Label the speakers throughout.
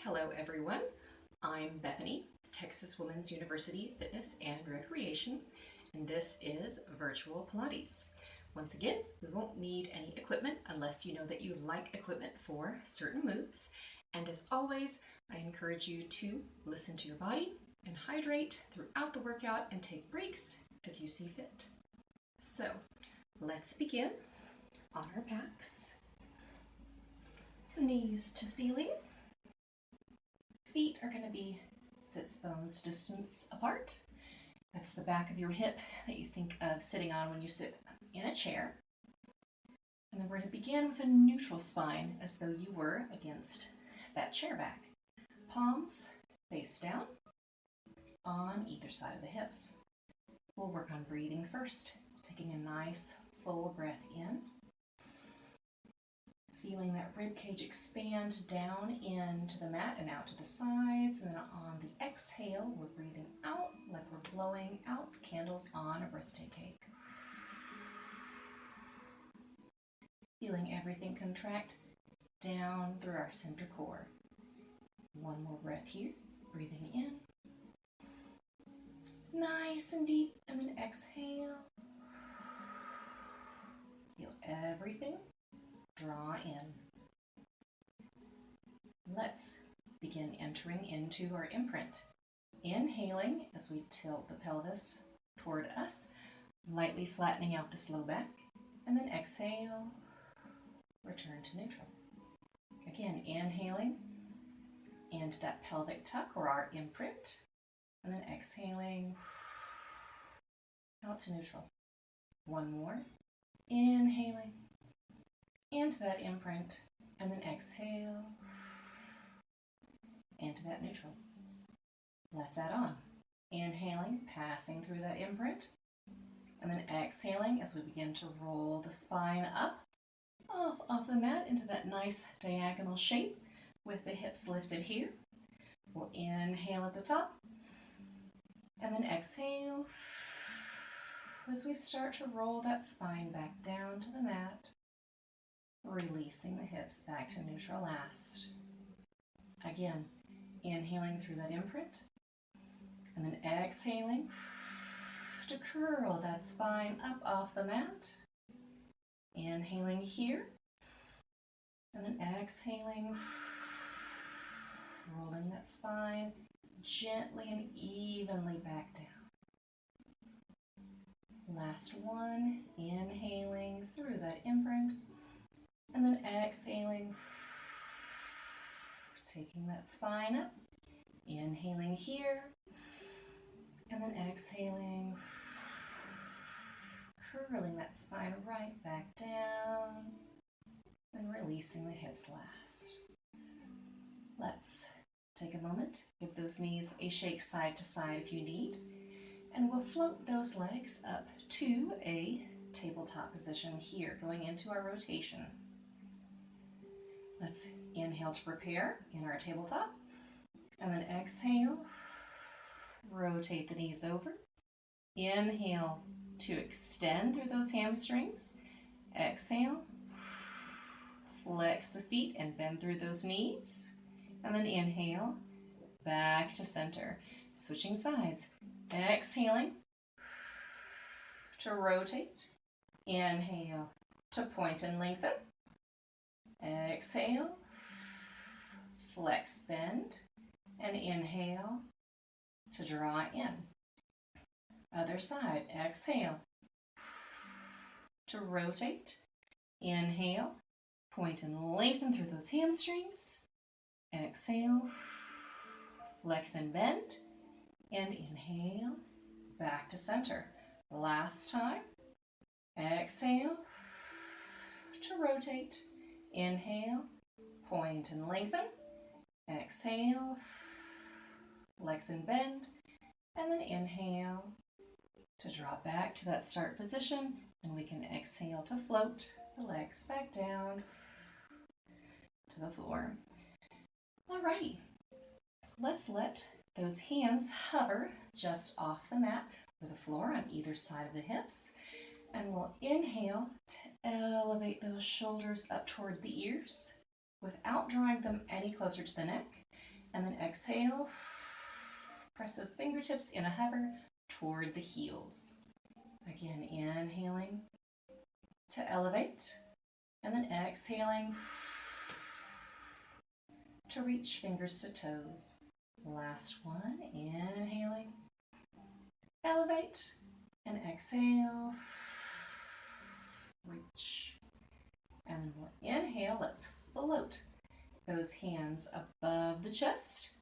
Speaker 1: Hello everyone, I'm Bethany, Texas Women's University Fitness and Recreation, and this is Virtual Pilates. Once again, we won't need any equipment unless you know that you like equipment for certain moves. And as always, I encourage you to listen to your body and hydrate throughout the workout and take breaks as you see fit. So let's begin on our backs. Knees to ceiling. Feet are going to be sits bones distance apart. That's the back of your hip that you think of sitting on when you sit in a chair. And then we're going to begin with a neutral spine as though you were against that chair back. Palms face down on either side of the hips. We'll work on breathing first, taking a nice full breath in. Feeling that rib cage expand down into the mat and out to the sides, and then on the exhale, we're breathing out like we're blowing out candles on a birthday cake. Feeling everything contract down through our center core. One more breath here, breathing in. Nice and deep, and then exhale. Feel everything draw in. Let's begin entering into our imprint. Inhaling as we tilt the pelvis toward us, lightly flattening out this low back, and then exhale, return to neutral. Again, inhaling into that pelvic tuck or our imprint, and then exhaling out to neutral. One more, inhaling into that imprint, and then exhale into that neutral. Let's add on. Inhaling, passing through that imprint, and then exhaling as we begin to roll the spine up off the mat into that nice diagonal shape with the hips lifted here. We'll inhale at the top, and then exhale as we start to roll that spine back down to the mat. Releasing the hips back to neutral last. Again, inhaling through that imprint, and then exhaling to curl that spine up off the mat. Inhaling here, and then exhaling, rolling that spine gently and evenly back down. Last one, inhaling through that imprint, and then exhaling, taking that spine up, inhaling here, and then exhaling, curling that spine right back down, and releasing the hips last. Let's take a moment, give those knees a shake side to side if you need, and we'll float those legs up to a tabletop position here, going into our rotation. Let's inhale to prepare in our tabletop, and then exhale, rotate the knees over. Inhale to extend through those hamstrings. Exhale, flex the feet and bend through those knees. And then inhale, back to center. Switching sides. Exhaling to rotate. Inhale to point and lengthen. Exhale, flex, bend, and inhale to draw in. Other side, exhale to rotate. Inhale, point and lengthen through those hamstrings. Exhale, flex and bend, and inhale, back to center. Last time, exhale to rotate. Inhale, point and lengthen. Exhale, flex and bend, and then inhale to drop back to that start position, and we can exhale to float the legs back down to the floor. Alrighty, let's let those hands hover just off the mat or the floor on either side of the hips. And we'll inhale to elevate those shoulders up toward the ears without drawing them any closer to the neck. And then exhale, press those fingertips in a hover toward the heels. Again, inhaling to elevate, and then exhaling to reach fingers to toes. Last one, inhaling, elevate, and exhale, reach. And then we'll inhale, let's float those hands above the chest,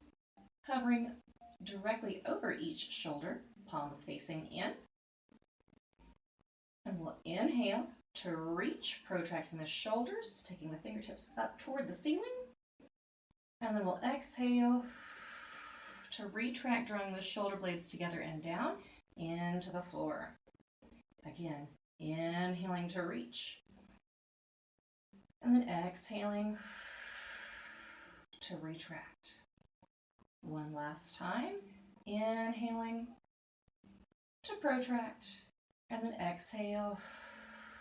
Speaker 1: hovering directly over each shoulder, palms facing in. And we'll inhale to reach, protracting the shoulders, taking the fingertips up toward the ceiling. And then we'll exhale to retract, drawing the shoulder blades together and down into the floor. Again, inhaling to reach. And then exhaling to retract. One last time, inhaling to protract, and then exhale,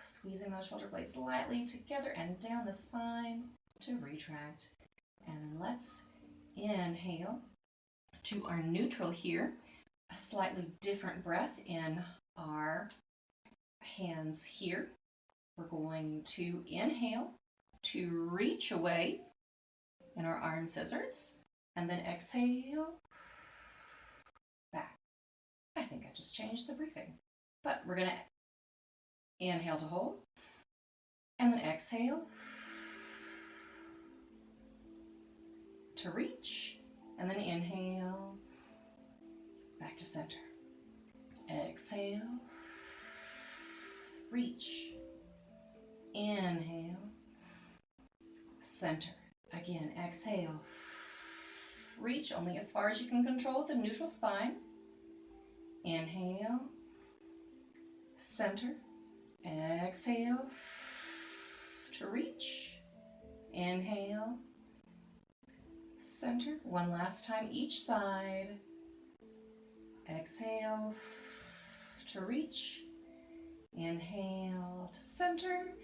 Speaker 1: squeezing those shoulder blades lightly together and down the spine to retract. And then let's inhale to our neutral here, a slightly different breath in our hands here. We're going to inhale to reach away in our arm scissors, and then exhale back. I think I just changed the briefing, but we're going to inhale to hold, and then exhale to reach, and then inhale back to center. Exhale, reach, inhale, center. Again, exhale, reach only as far as you can control with the neutral spine. Inhale, center, exhale to reach, inhale, center. One last time each side. Exhale to reach, inhale to center,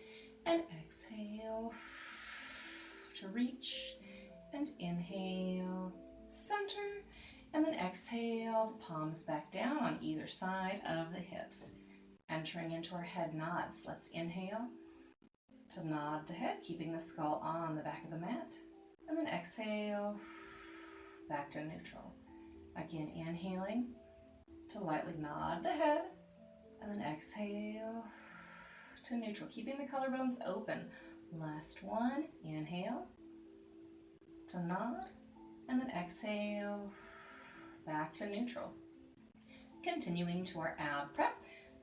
Speaker 1: and exhale to reach, and inhale, center, and then exhale, the palms back down on either side of the hips, entering into our head nods. Let's inhale to nod the head, keeping the skull on the back of the mat, and then exhale back to neutral. Again, inhaling to lightly nod the head, and then exhale to neutral, keeping the collarbones open. Last one, inhale to nod, and then exhale back to neutral. Continuing to our ab prep,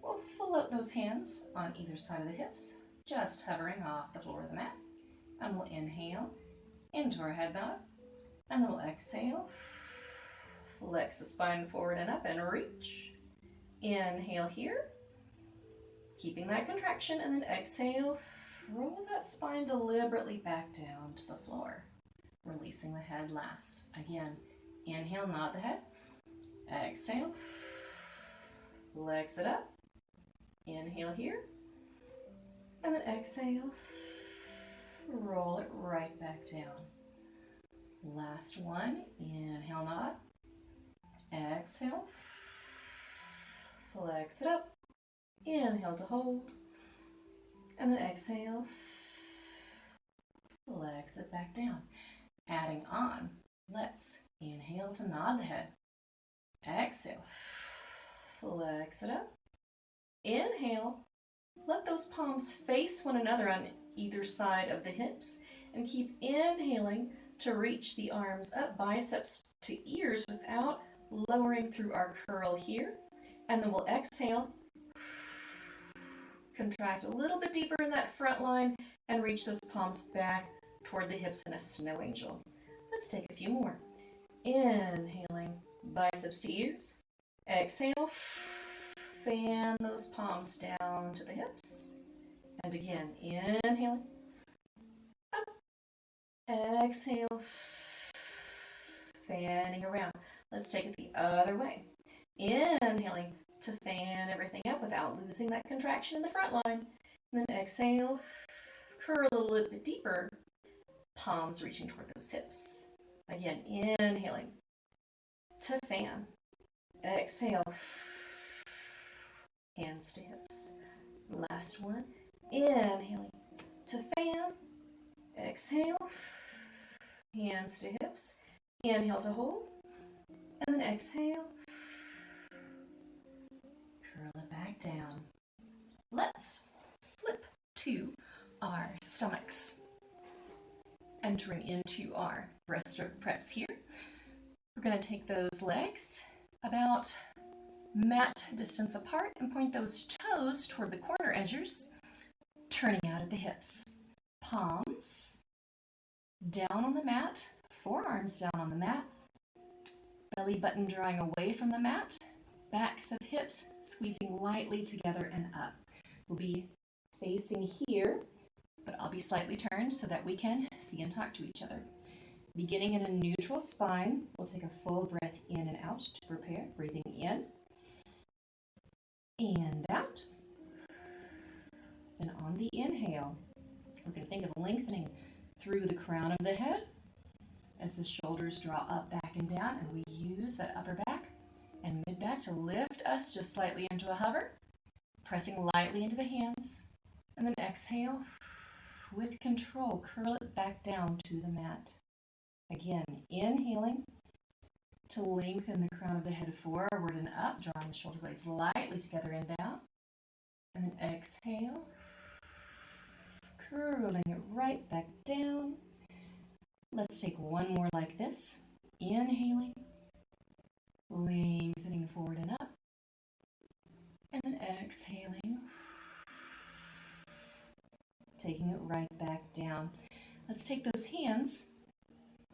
Speaker 1: we'll float those hands on either side of the hips, just hovering off the floor of the mat. And we'll inhale into our head nod, and then we'll exhale, flex the spine forward and up and reach. Inhale here, keeping that contraction, and then exhale, roll that spine deliberately back down to the floor, releasing the head last. Again, inhale, nod the head, exhale, flex it up, inhale here, and then exhale, roll it right back down. Last one, inhale, nod, exhale, flex it up, inhale to hold, and then exhale, flex it back down. Adding on, let's inhale to nod the head, exhale, flex it up, inhale, let those palms face one another on either side of the hips, and keep inhaling to reach the arms up, biceps to ears without lowering through our curl here. And then we'll exhale, contract a little bit deeper in that front line, and reach those palms back toward the hips in a snow angel. Let's take a few more. Inhaling, biceps to ears. Exhale, fan those palms down to the hips. And again, inhaling, up, exhale, fanning around. Let's take it the other way. Inhaling to fan everything up without losing that contraction in the front line. And then exhale, curl a little bit deeper, palms reaching toward those hips. Again, inhaling to fan. Exhale, hands to hips. Last one, inhaling to fan. Exhale, hands to hips. Inhale to hold, and then exhale. Curl it back down. Let's flip to our stomachs. Entering into our breaststroke preps here. We're going to take those legs about mat distance apart and point those toes toward the corner edges, turning out at the hips. Palms down on the mat, forearms down on the mat, belly button drawing away from the mat, backs of hips squeezing lightly together and up. We'll be facing here, but I'll be slightly turned so that we can see and talk to each other. Beginning in a neutral spine, we'll take a full breath in and out to prepare. Breathing in and out. Then on the inhale, we're going to think of lengthening through the crown of the head as the shoulders draw up, back, and down, and we use that upper back and mid back to lift us just slightly into a hover, pressing lightly into the hands, and then exhale. With control, curl it back down to the mat. Again, inhaling to lengthen the crown of the head forward and up, drawing the shoulder blades lightly together and down. And then exhale, curling it right back down. Let's take one more like this. Inhaling, lengthening forward and up. And then exhaling, taking it right back down. Let's take those hands,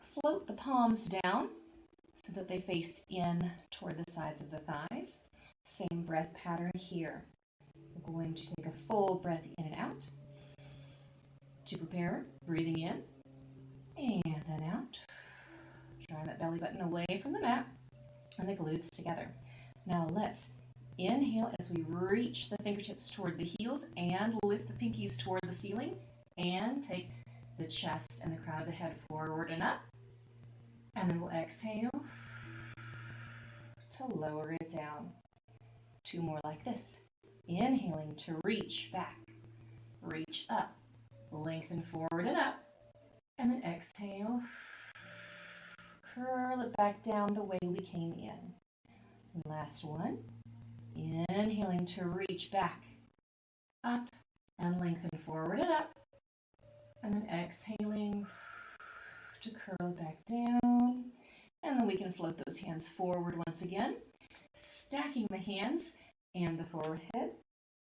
Speaker 1: float the palms down so that they face in toward the sides of the thighs. Same breath pattern here. We're going to take a full breath in and out. To prepare, breathing in and then out. Drawing that belly button away from the mat and the glutes together. Now let's inhale as we reach the fingertips toward the heels and lift the pinkies toward the ceiling, and take the chest and the crown of the head forward and up. And then we'll exhale to lower it down. Two more like this. Inhaling to reach back, reach up, lengthen forward and up, and then exhale, curl it back down the way we came in. Last one. Inhaling to reach back, up, and lengthen forward and up. And then exhaling to curl it back down. And then we can float those hands forward once again, stacking the hands and the forehead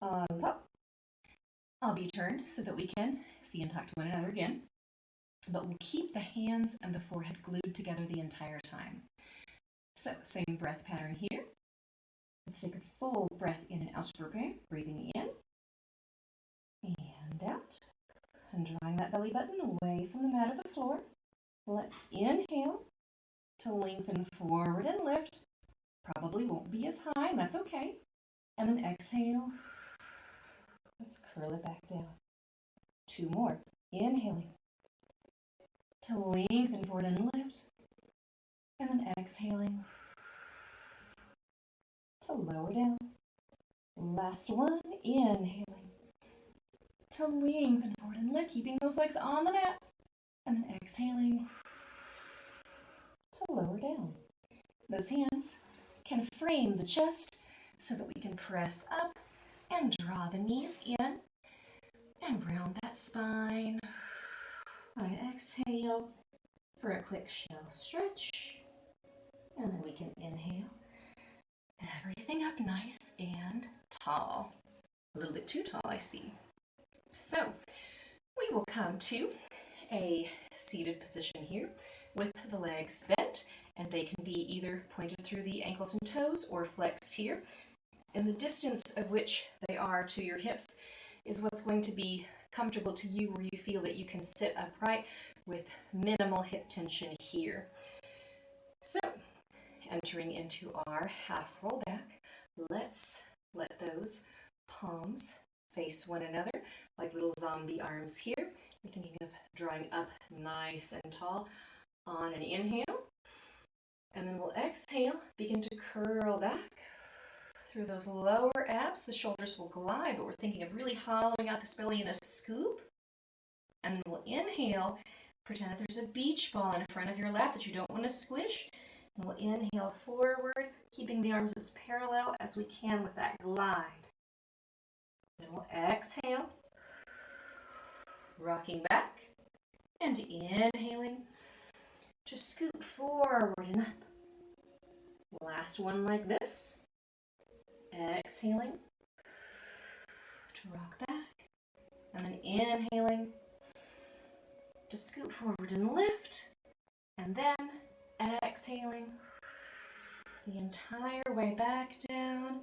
Speaker 1: on top. I'll be turned so that we can see and talk to one another again. But we'll keep the hands and the forehead glued together the entire time. So, same breath pattern here. Let's take a full breath in and out to prepare. Breathing in and out. And drawing that belly button away from the mat or the floor. Let's inhale to lengthen forward and lift. Probably won't be as high, and that's okay. And then exhale. Let's curl it back down. Two more. Inhaling to lengthen forward and lift. And then exhaling to lower down. Last one, inhaling to lengthen forward and lift, keeping those legs on the mat. And then exhaling to lower down. Those hands can frame the chest so that we can press up and draw the knees in and round that spine. On an exhale for a quick shell stretch. And then we can inhale. Everything up nice and tall. A little bit too tall, I see. So we will come to a seated position here with the legs bent, and they can be either pointed through the ankles and toes or flexed here. And the distance of which they are to your hips is what's going to be comfortable to you, where you feel that you can sit upright with minimal hip tension here. So, entering into our half roll back, let's let those palms face one another like little zombie arms here. We're thinking of drawing up nice and tall On an inhale, and then we'll exhale, begin to curl back through those lower abs. The shoulders will glide, but we're thinking of really hollowing out this belly in a scoop. And then we'll inhale, pretend that there's a beach ball in front of your lap that you don't want to squish. And we'll inhale forward, keeping the arms as parallel as we can with that glide. Then we'll exhale, rocking back, and inhaling to scoop forward and up. Last one like this. Exhaling to rock back, and then inhaling to scoop forward and lift, and then exhaling the entire way back down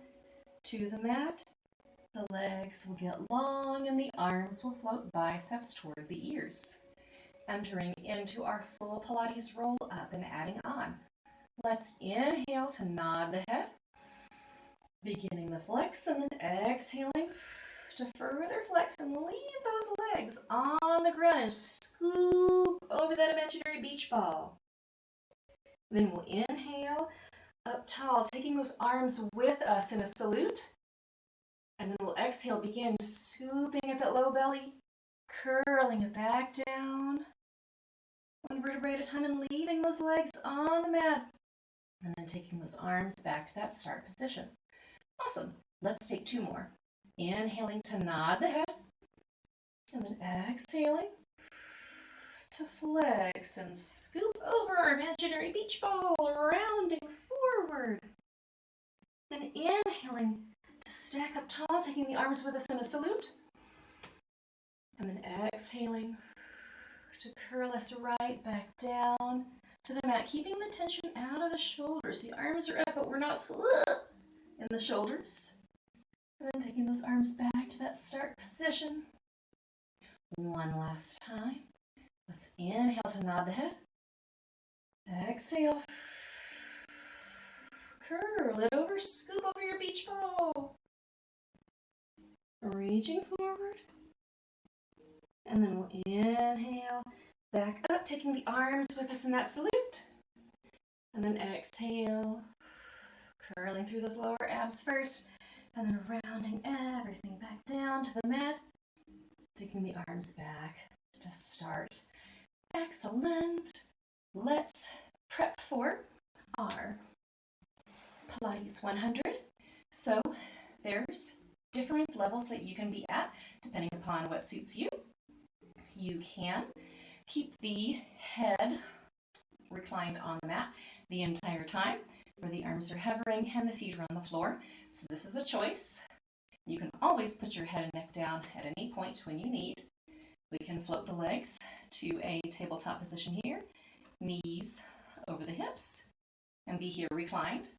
Speaker 1: to the mat. The legs will get long and the arms will float biceps toward the ears. Entering into our full Pilates roll up and adding on. Let's inhale to nod the head, beginning the flex, and then exhaling to further flex and leave those legs on the ground and scoop over that imaginary beach ball. Then we'll inhale up tall, taking those arms with us in a salute. And then we'll exhale, begin scooping at that low belly, curling it back down, one vertebrae at a time, and leaving those legs on the mat. And then taking those arms back to that start position. Awesome. Let's take two more. Inhaling to nod the head, and then exhaling to flex and scoop over our imaginary beach ball, rounding forward. Then inhaling to stack up tall, taking the arms with us in a salute. And then exhaling to curl us right back down to the mat, keeping the tension out of the shoulders. The arms are up, but we're not in the shoulders. And then taking those arms back to that start position. One last time. Let's inhale to nod the head. Exhale. Curl it over, scoop over your beach ball. Reaching forward. And then we'll inhale back up, taking the arms with us in that salute. And then exhale, curling through those lower abs first, and then rounding everything back down to the mat, taking the arms back to start. Excellent. Let's prep for our Pilates 100. So there's different levels that you can be at depending upon what suits you. You can keep the head reclined on the mat the entire time, where the arms are hovering and the feet are on the floor. So this is a choice. You can always put your head and neck down at any point when you need. We can float the legs to a tabletop position here, knees over the hips, and be here reclined.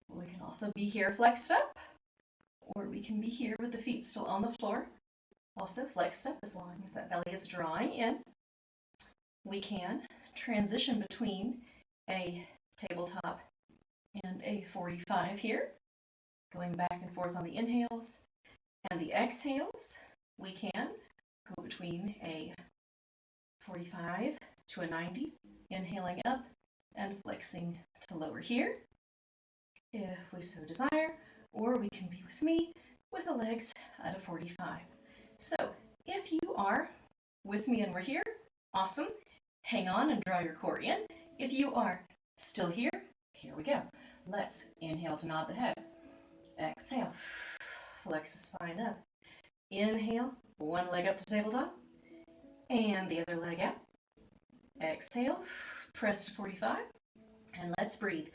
Speaker 1: We can also be here flexed up, or we can be here with the feet still on the floor, also flexed up as long as that belly is drawing in. We can transition between a tabletop and a 45 here, going back and forth on the inhales and the exhales. We can go between a 45 to a 90, inhaling up and flexing to lower here, if we so desire, or we can be with me with the legs at a 45. So if you are with me and we're here, awesome. Hang on and draw your core in. If you are still here, here we go. Let's inhale to nod the head. Exhale, flex the spine up. Inhale, one leg up to tabletop, and the other leg out. Exhale, press to 45, and let's breathe.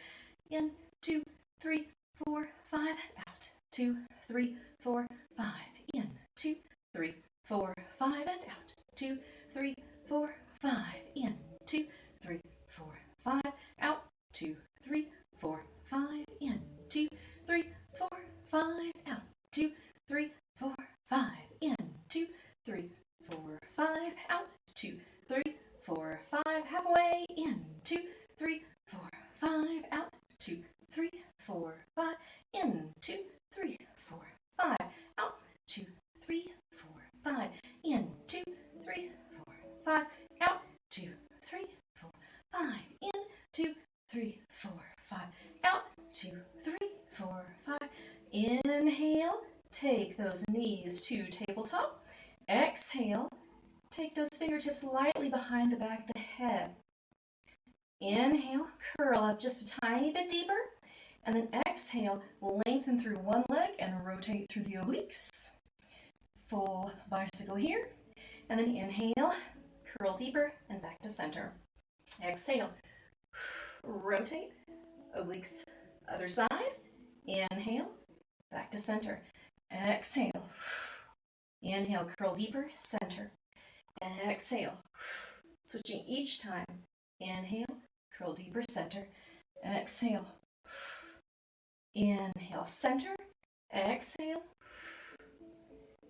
Speaker 1: In, 2, 3, 4, 5, out. 2, 3, 4, 5. In, 2, 3, 4, 5, and out. 2, 3, 4, 5. In, 2, 3, 4, 5. Out. 2, 3, 4, 5. In, 2, 3, 4, 5. Out. 2, 3, 4, 5. In, 2, 3, 4, 5. Out. 2, 3, 4, 5. Halfway. In, 2, 3, 4, 5. Out. 2, 3, 4, 5. In, 2, 3, 4, 5. Out. 2, 3, 4, 5. In, 2, 3, 4, 5. Out. 2, 3, 2, 3, 4, 5. Out, 2, 3, 4, 5. Inhale, take those knees to tabletop. Exhale, take those fingertips lightly behind the back of the head. Inhale, curl up just a tiny bit deeper. And then exhale, lengthen through one leg and rotate through the obliques. Full bicycle here. And then inhale, curl deeper and back to center. Exhale, rotate, obliques, other side. Inhale, back to center. Exhale, inhale, curl deeper, center. Exhale, switching each time. Inhale, curl deeper, center. Exhale, inhale, center. Exhale,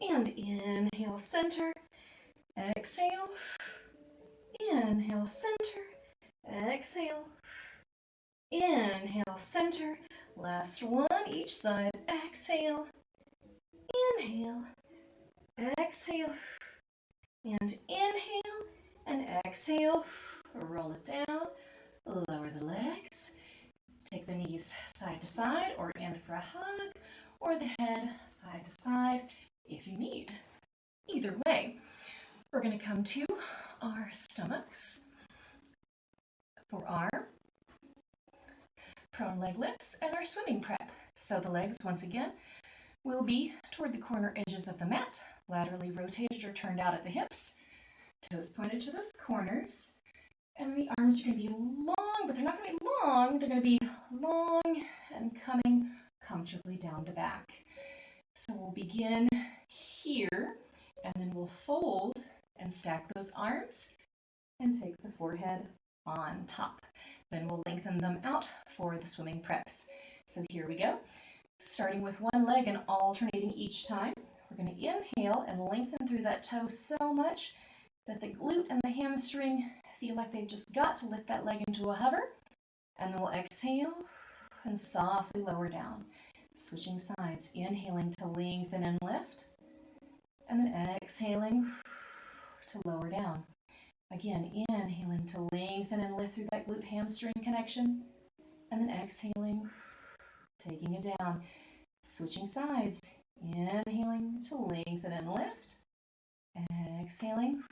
Speaker 1: and inhale, center. Exhale, inhale, center. Exhale, inhale, center. Last one, each side. Exhale, inhale, exhale, and inhale, and exhale. Roll it down, lower the legs. Take the knees side to side or in for a hug, or the head side to side if you need. Either way, we're going to come to our stomachs for our prone leg lifts and our swimming prep. So the legs, once again, will be toward the corner edges of the mat, laterally rotated or turned out at the hips, toes pointed to those corners, and the arms are going to be long, but they're not going to be long, they're going to be long and coming comfortably down the back. So we'll begin here, and then we'll fold and stack those arms and take the forehead on top. Then we'll lengthen them out for the swimming preps. So here we go. Starting with one leg and alternating each time. We're going to inhale and lengthen through that toe so much that the glute and the hamstring feel like they've just got to lift that leg into a hover. And then we'll exhale and softly lower down. Switching sides, inhaling to lengthen and lift. And then exhaling to lower down. Again, inhaling to lengthen and lift through that glute hamstring connection. And then exhaling, taking it down. Switching sides, inhaling to lengthen and lift. Exhaling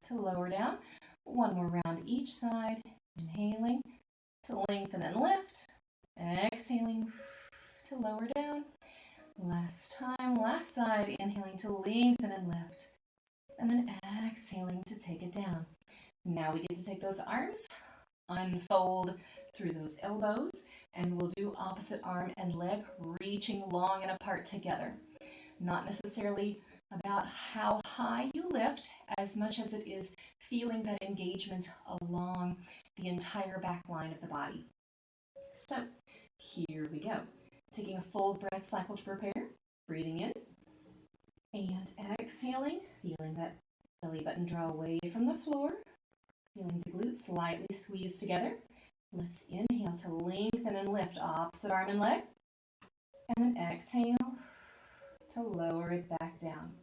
Speaker 1: to lower down. One more round each side. Inhaling to lengthen and lift. Exhaling to lower down. Last time, last side. Inhaling to lengthen and lift. And then exhaling to take it down. Now we get to take those arms, unfold through those elbows, and we'll do opposite arm and leg reaching long and apart together. Not necessarily about how high you lift as much as it is feeling that engagement along the entire back line of the body. So here we go. Taking a full breath cycle to prepare, breathing in and exhaling, feeling that belly button draw away from the floor, feeling the glutes slightly squeeze together. Let's inhale to lengthen and lift opposite arm and leg, and then exhale to lower it back down.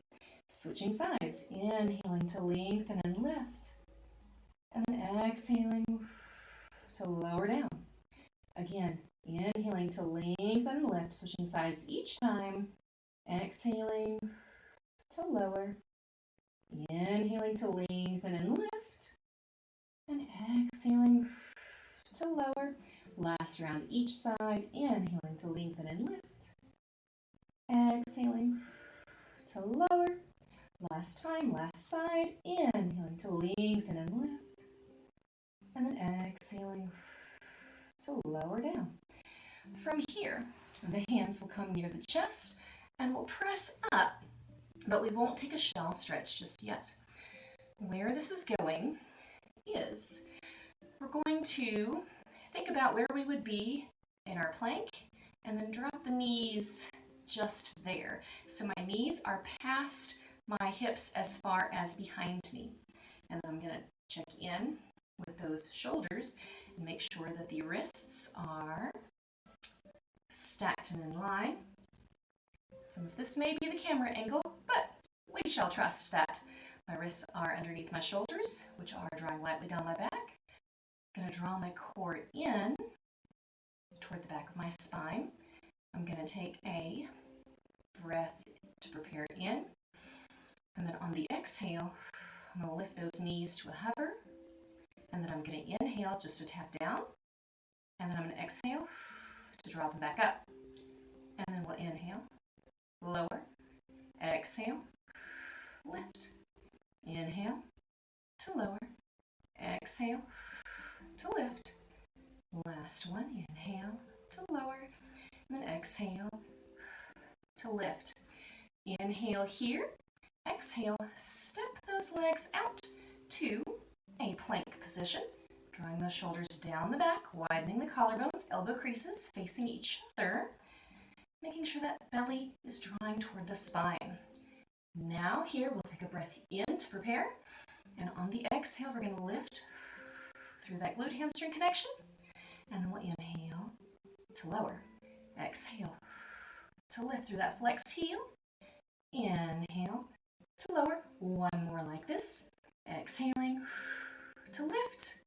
Speaker 1: Switching sides, inhaling to lengthen and lift, and then exhaling to lower down. Again, inhaling to lengthen and lift, switching sides each time, exhaling to lower, inhaling to lengthen and lift, and exhaling to lower. Last round each side, inhaling to lengthen and lift, exhaling to lower. Last time, last side, inhaling to lengthen and lift, and then exhaling to lower down. From here, the hands will come near the chest and we'll press up, but we won't take a shell stretch just yet. Where this is going is we're going to think about where we would be in our plank and then drop the knees just there. So my knees are past my hips as far as behind me. And then I'm going to check in with those shoulders and make sure that the wrists are stacked and in line. Some of this may be the camera angle, but we shall trust that my wrists are underneath my shoulders, which are drawing lightly down my back. I'm going to draw my core in toward the back of my spine. I'm going to take a breath to prepare in. And then on the exhale, I'm going to lift those knees to a hover. And then I'm going to inhale just to tap down. And then I'm going to exhale to draw them back up. And then we'll inhale, lower, exhale, lift. Inhale to lower, exhale to lift. Last one, inhale to lower, and then exhale to lift. Inhale here, exhale, step those legs out to a plank position, drawing those shoulders down the back, widening the collarbones, elbow creases facing each other, making sure that belly is drawing toward the spine. Now here, we'll take a breath in to prepare, and on the exhale, we're going to lift through that glute hamstring connection, and then we'll inhale to lower, exhale to lift through that flexed heel, inhale to lower, one more like this, exhaling to lift,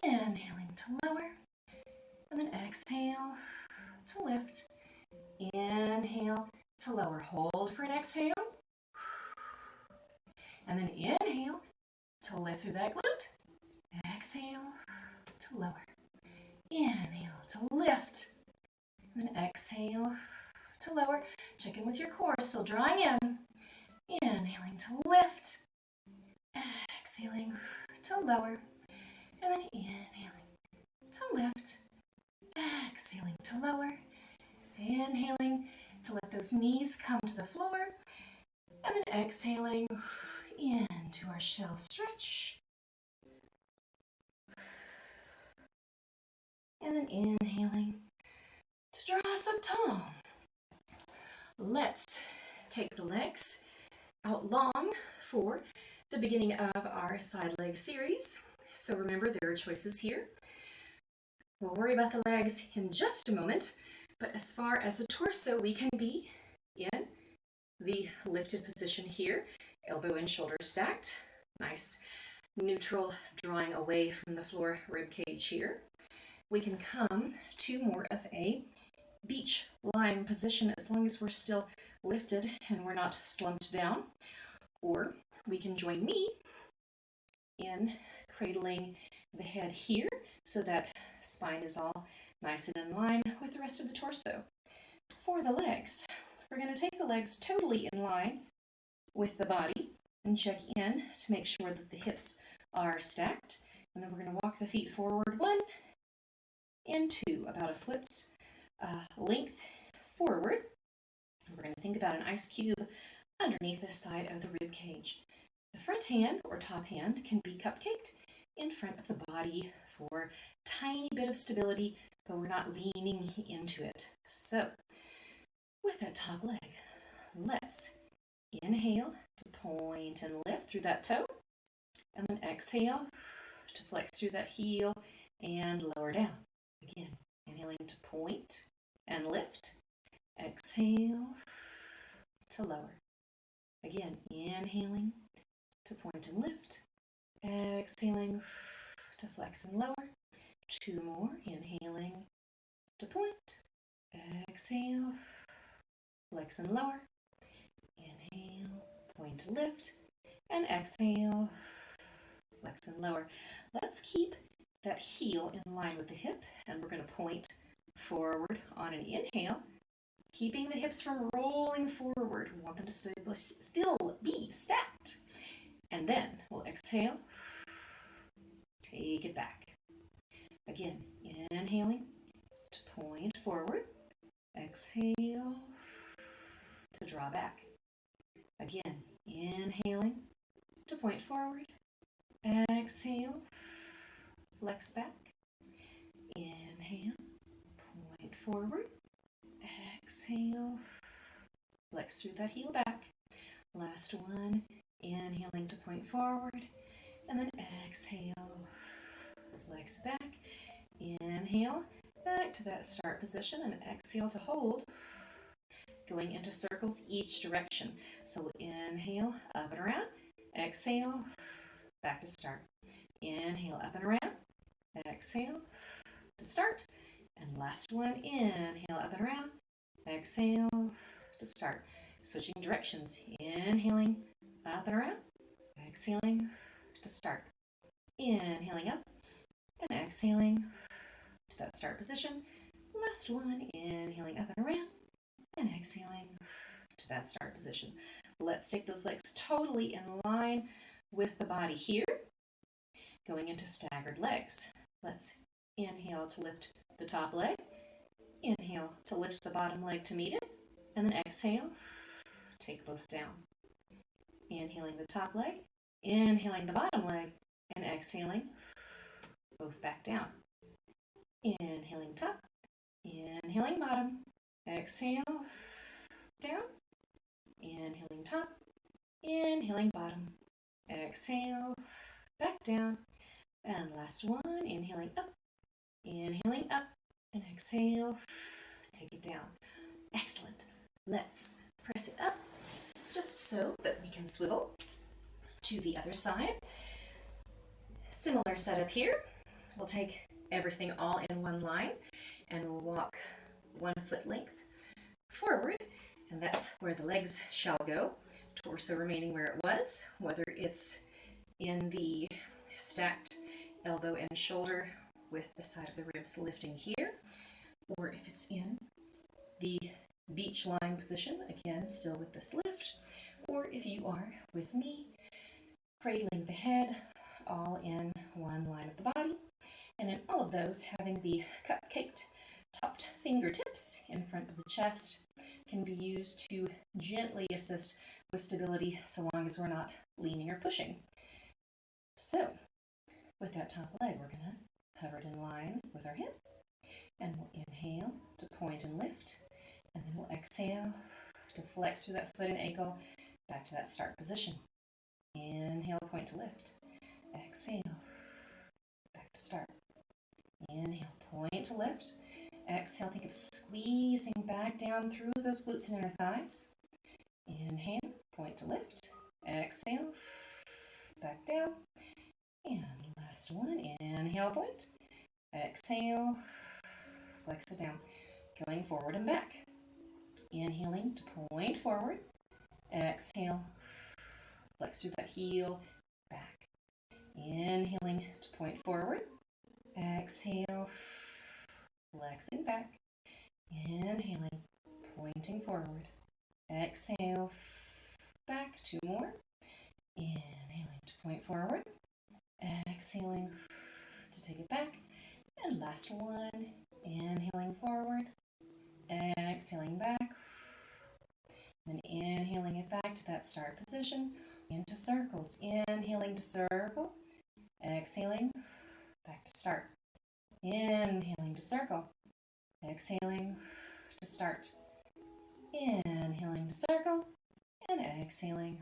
Speaker 1: inhaling to lower, and then exhale to lift, inhale to lower, hold for an exhale, and then inhale to lift through that glute, exhale to lower, inhale to lift, and then exhale to lower. Check in with your core, still drawing in, inhaling to lift, exhaling to lower, and then inhaling to lift, exhaling to lower, inhaling to let those knees come to the floor, and then exhaling into our shell stretch, and then inhaling to draw us up tall. Let's take the legs out long for the beginning of our side leg series. So remember, there are choices here. We'll worry about the legs in just a moment, but as far as the torso, we can be in the lifted position here, elbow and shoulder stacked. Nice neutral, drawing away from the floor rib cage here. We can come to more of a beach lying position as long as we're still lifted and we're not slumped down. Or we can join me in cradling the head here so that spine is all nice and in line with the rest of the torso. For the legs, we're going to take the legs totally in line with the body and check in to make sure that the hips are stacked. And then we're going to walk the feet forward 1 and 2, about a foot's length forward. And we're going to think about an ice cube underneath the side of the rib cage. The front hand or top hand can be cupcaked in front of the body for a tiny bit of stability, but we're not leaning into it. So with that top leg, let's inhale to point and lift through that toe, and then exhale to flex through that heel and lower down. Again, inhaling to point and lift, exhale to lower. Again, inhaling to point and lift, exhaling to flex and lower. 2 more, inhaling to point, exhale, flex and lower, inhale, point to lift, and exhale, flex and lower. Let's keep that heel in line with the hip, and we're going to point forward on an inhale, keeping the hips from rolling forward. We want them to still be stacked. And then we'll exhale, take it back. Again, inhaling to point forward, exhale to draw back. Again, inhaling to point forward, exhale, flex back, inhale, point forward, exhale, flex through that heel back. Last one, inhaling to point forward, and then exhale, flex back, inhale, back to that start position, and exhale to hold, going into circles each direction. So we'll inhale, up and around, exhale, back to start. Inhale, up and around, exhale to start. And last one, inhale up and around, exhale to start. Switching directions, inhaling up and around, exhaling to start. Inhaling up and exhaling to that start position. Last one, inhaling up and around and exhaling to that start position. Let's take those legs totally in line with the body here. Going into staggered legs. Let's inhale to lift the top leg. Inhale to lift the bottom leg to meet it. And then exhale, take both down. Inhaling the top leg, inhaling the bottom leg, and exhaling both back down. Inhaling top, inhaling bottom, exhale, down. Inhaling top, inhaling bottom, exhale, back down. And last one, inhaling up, and exhale, take it down. Excellent. Let's press it up just so that we can swivel to the other side. Similar setup here. We'll take everything all in one line and we'll walk 1 foot length forward, and that's where the legs shall go. Torso remaining where it was, whether it's in the stacked elbow and shoulder with the side of the ribs lifting here, or if it's in the beach lying position, again still with this lift, or if you are with me, cradling the head all in one line of the body, and in all of those having the cupcaked topped fingertips in front of the chest can be used to gently assist with stability so long as we're not leaning or pushing. So with that top leg, we're going to hover it in line with our hip, and we'll inhale to point and lift, and then we'll exhale to flex through that foot and ankle back to that start position. Inhale, point to lift. Exhale, back to start. Inhale, point to lift. Exhale, think of squeezing back down through those glutes and inner thighs. Inhale, point to lift. Exhale, back down. And last one, inhale, point. Exhale, flex it down. Going forward and back. Inhaling to point forward. Exhale, flex through that heel, back. Inhaling to point forward. Exhale, flexing back. Inhaling, pointing forward. Exhale, back. 2 more. Inhaling to point forward. Exhaling to take it back. And last one, inhaling forward. Exhaling back. Then inhaling it back to that start position. Into circles. Inhaling to circle. Exhaling, back to start. Inhaling to circle. Exhaling to start. Inhaling to circle. And exhaling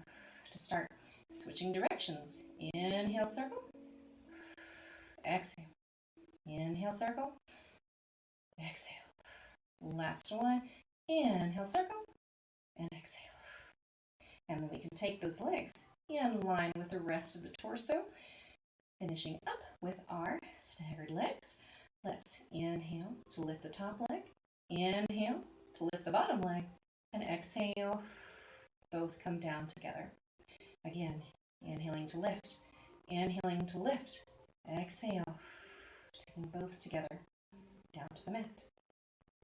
Speaker 1: to start. Switching directions. Inhale, circle. Exhale. Inhale, circle. Exhale. Last one. Inhale, circle. And exhale. And then we can take those legs in line with the rest of the torso, finishing up with our staggered legs. Let's inhale to lift the top leg, inhale to lift the bottom leg, and exhale, both come down together. Again, inhaling to lift, exhale, taking both together, down to the mat.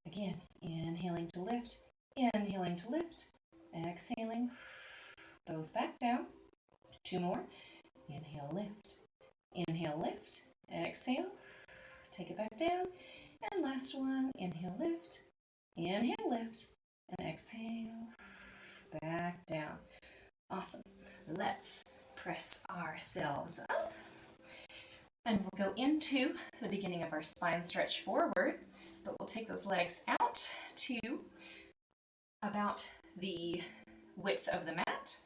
Speaker 1: Again, inhaling to lift, exhaling, both back down. 2 more. Inhale, lift, exhale, take it back down. And last one, inhale, lift, and exhale, back down. Awesome. Let's press ourselves up. And we'll go into the beginning of our spine stretch forward, but we'll take those legs out to about the width of the mat.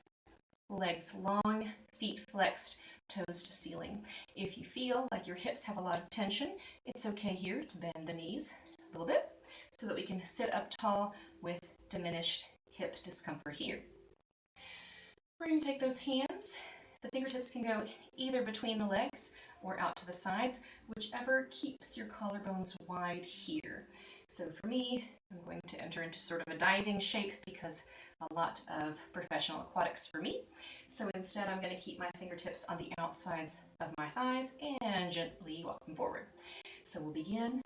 Speaker 1: Legs long, feet flexed, toes to ceiling. If you feel like your hips have a lot of tension, it's okay here to bend the knees a little bit so that we can sit up tall with diminished hip discomfort here. We're going to take those hands The fingertips can go either between the legs or out to the sides, whichever keeps your collarbones wide here. So for me, I'm going to enter into sort of a diving shape because a lot of professional aquatics for me. So instead, I'm going to keep my fingertips on the outsides of my thighs and gently walk them forward. So we'll begin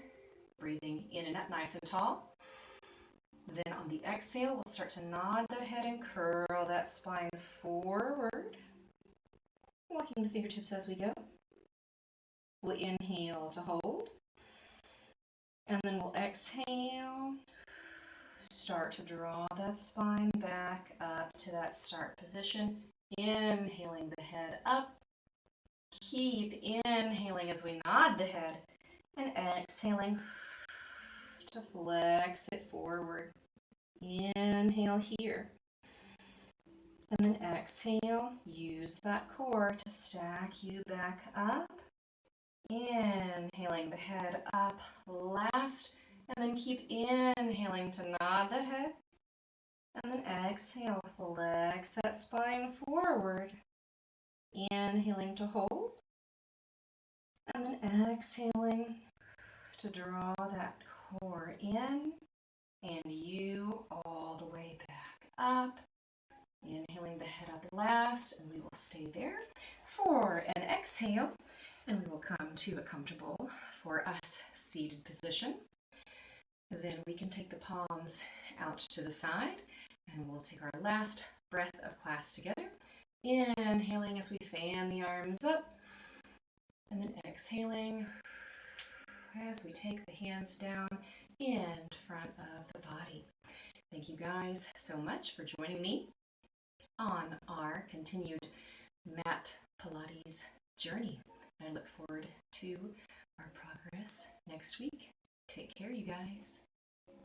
Speaker 1: breathing in and up nice and tall. Then on the exhale, we'll start to nod that head and curl that spine forward. Walking the fingertips as we go. We'll inhale to hold. And then we'll exhale. Start to draw that spine back up to that start position. Inhaling the head up. Keep inhaling as we nod the head. And exhaling to flex it forward. Inhale here. And then exhale, use that core to stack you back up. Inhaling the head up last, and then keep inhaling to nod that head. And then exhale, flex that spine forward. Inhaling to hold. And then exhaling to draw that core in. And you all the way back up. Inhaling the head up last, and we will stay there for an exhale, and we will come to a comfortable, for us, seated position. Then we can take the palms out to the side, and we'll take our last breath of class together. Inhaling as we fan the arms up, and then exhaling as we take the hands down in front of the body. Thank you guys so much for joining me on our continued mat Pilates journey. I look forward to our progress next week. Take care, you guys.